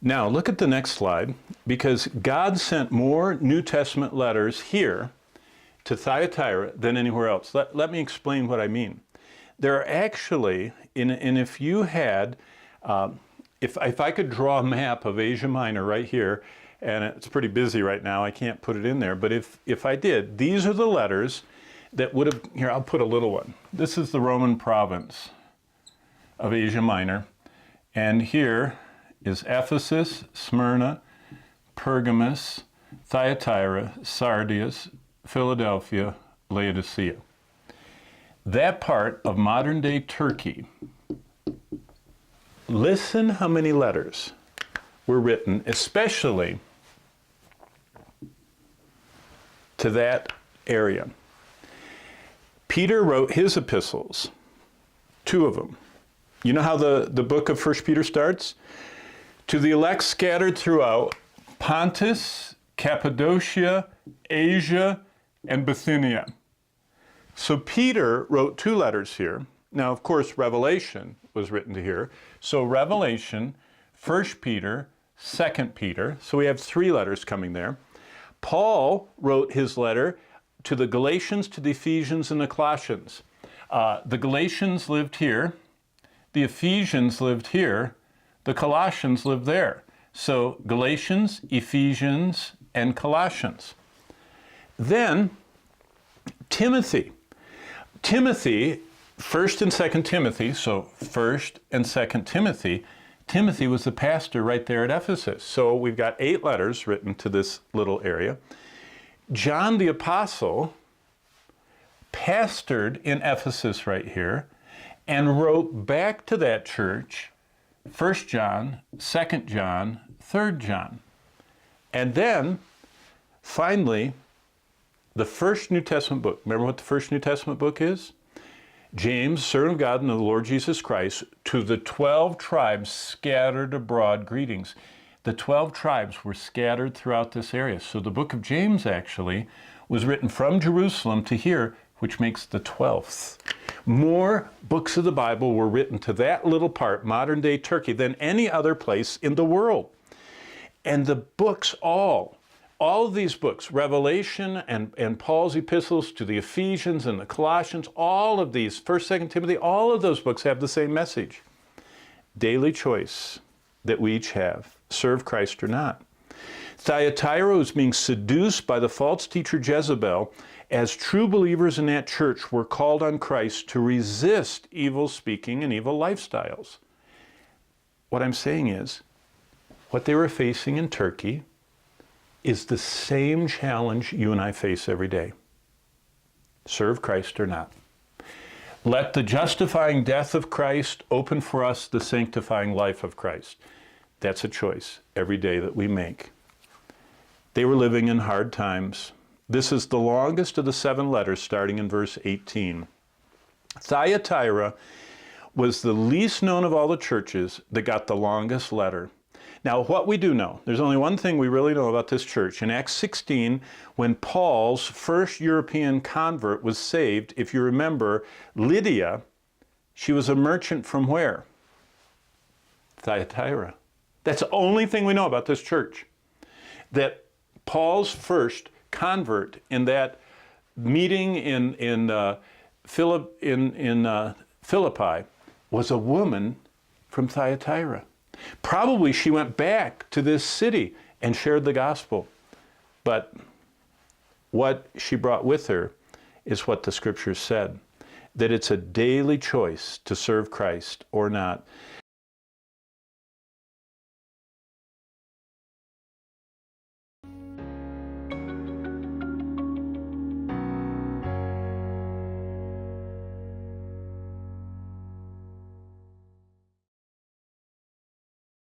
Now, look at the next slide, because God sent more New Testament letters here to Thyatira than anywhere else. Let me explain what I mean. There are actually, and if you had, if I could draw a map of Asia Minor right here, and it's pretty busy right now, I can't put it in there, but if I did, these are the letters that would have, here, I'll put a little one. This is the Roman province of Asia Minor, and here is Ephesus, Smyrna, Pergamos, Thyatira, Sardis, Philadelphia, Laodicea. That part of modern-day Turkey, listen how many letters were written, especially to that area. Peter wrote his epistles, 2 of them. You know how the book of 1 Peter starts? To the elect scattered throughout Pontus, Cappadocia, Asia, and Bithynia. So Peter wrote 2 letters here. Now, of course, Revelation was written to here. So Revelation, 1 Peter, 2 Peter. So we have 3 letters coming there. Paul wrote his letter to the Galatians, to the Ephesians, and the Colossians. The Galatians lived here. The Ephesians lived here. The Colossians lived there. So Galatians, Ephesians, and Colossians. Then Timothy. Timothy, 1st and 2nd Timothy, so 1st and 2nd Timothy. Timothy was the pastor right there at Ephesus. So we've got 8 letters written to this little area. John the Apostle pastored in Ephesus right here and wrote back to that church 1 John, 2 John, 3 John. And then, finally, the first New Testament book. Remember what the first New Testament book is? James, servant of God and of the Lord Jesus Christ, to the 12 tribes scattered abroad, greetings. The 12 tribes were scattered throughout this area. So the book of James actually was written from Jerusalem to here, which makes the 12th. More books of the Bible were written to that little part, modern-day Turkey, than any other place in the world. And the books all of these books, Revelation and Paul's epistles to the Ephesians and the Colossians, all of these, 1st, 2nd Timothy, all of those books have the same message. Daily choice that we each have, serve Christ or not. Thyatira was being seduced by the false teacher Jezebel, as true believers in that church were called on Christ to resist evil speaking and evil lifestyles. What I'm saying is, what they were facing in Turkey is the same challenge you and I face every day. Serve Christ or not. Let the justifying death of Christ open for us the sanctifying life of Christ. That's a choice every day that we make. They were living in hard times. This is the longest of the 7 letters, starting in verse 18. Thyatira was the least known of all the churches that got the longest letter. Now, what we do know, there's only one thing we really know about this church. In Acts 16, when Paul's first European convert was saved, if you remember, Lydia, she was a merchant from where? Thyatira. That's the only thing we know about this church. That Paul's first convert in that meeting in Philippi was a woman from Thyatira. Probably she went back to this city and shared the gospel. But what she brought with her is what the scriptures said, that it's a daily choice to serve Christ or not.